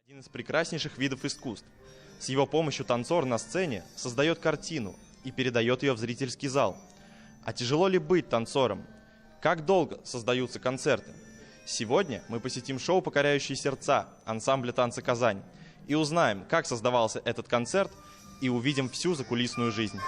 Один из прекраснейших видов искусств. С его помощью танцор на сцене создает картину и передает ее в зрительский зал. А тяжело ли быть танцором? Как долго создаются концерты? Сегодня мы посетим шоу «Покоряющие сердца» ансамбля «Танцы Казань» и узнаем, как создавался этот концерт, и увидим всю закулисную жизнь.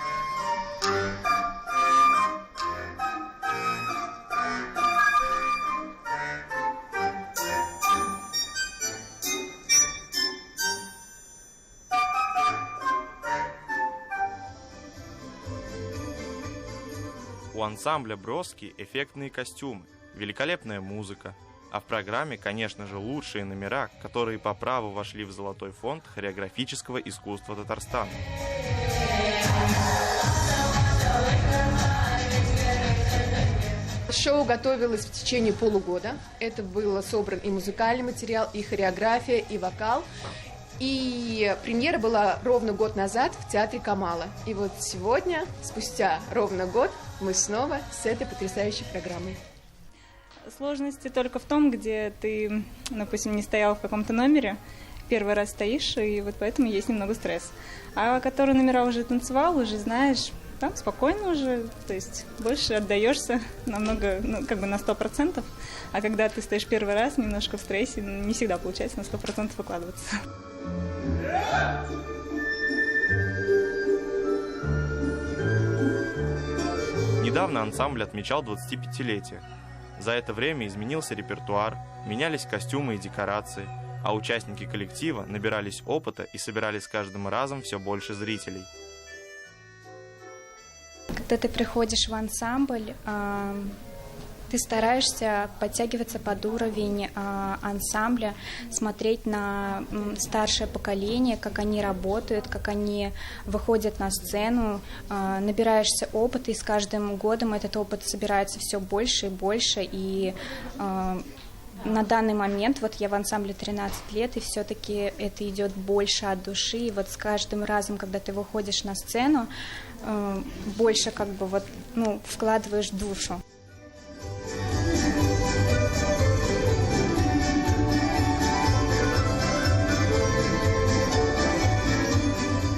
У ансамбля «Броски» эффектные костюмы, великолепная музыка, а в программе, конечно же, лучшие номера, которые по праву вошли в золотой фонд хореографического искусства Татарстана. Шоу готовилось в течение полугода. Это было собран и музыкальный материал, и хореография, и вокал. И премьера была ровно год назад в театре Камала. И вот сегодня, спустя ровно год, мы снова с этой потрясающей программой. Сложности только в том, где ты, допустим, не стоял в каком-то номере, первый раз стоишь, и вот поэтому есть немного стресс. А которые номера уже танцевал, уже знаешь, там спокойно уже, то есть больше отдаешься намного, как бы на 100%. А когда ты стоишь первый раз, немножко в стрессе, не всегда получается на 100% выкладываться. Недавно ансамбль отмечал 25-летие. За это время изменился репертуар, менялись костюмы и декорации, а участники коллектива набирались опыта и собирали с каждым разом все больше зрителей. Когда ты приходишь в ансамбль, ты стараешься подтягиваться под уровень ансамбля, смотреть на старшее поколение, как они работают, как они выходят на сцену, набираешься опыта, и с каждым годом этот опыт собирается все больше и больше, и на данный момент, вот я в ансамбле 13 лет, и все-таки это идет больше от души, и вот с каждым разом, когда ты выходишь на сцену, больше как бы вот, вкладываешь душу.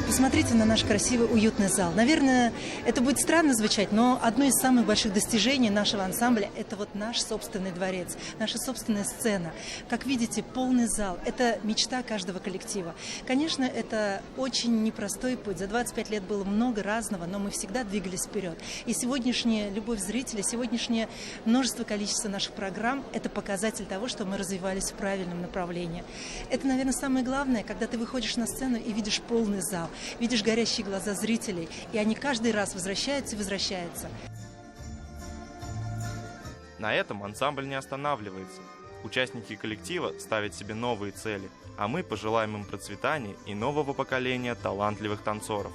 Посмотрите на наш красивый, уютный зал. Наверное, это будет странно звучать, но одно из самых больших достижений нашего ансамбля – это вот наш собственный дворец, наша собственная сцена. Как видите, полный зал – это мечта каждого коллектива. Конечно, это очень непростой путь. За 25 лет было много разного, но мы всегда двигались вперед. И сегодняшняя любовь зрителей, сегодняшнее количество наших программ – это показатель того, что мы развивались в правильном направлении. Это, наверное, самое главное, когда ты выходишь на сцену и видишь полный зал. Видишь горящие глаза зрителей, и они каждый раз возвращаются и возвращаются. На этом ансамбль не останавливается. Участники коллектива ставят себе новые цели, а мы пожелаем им процветания и нового поколения талантливых танцоров.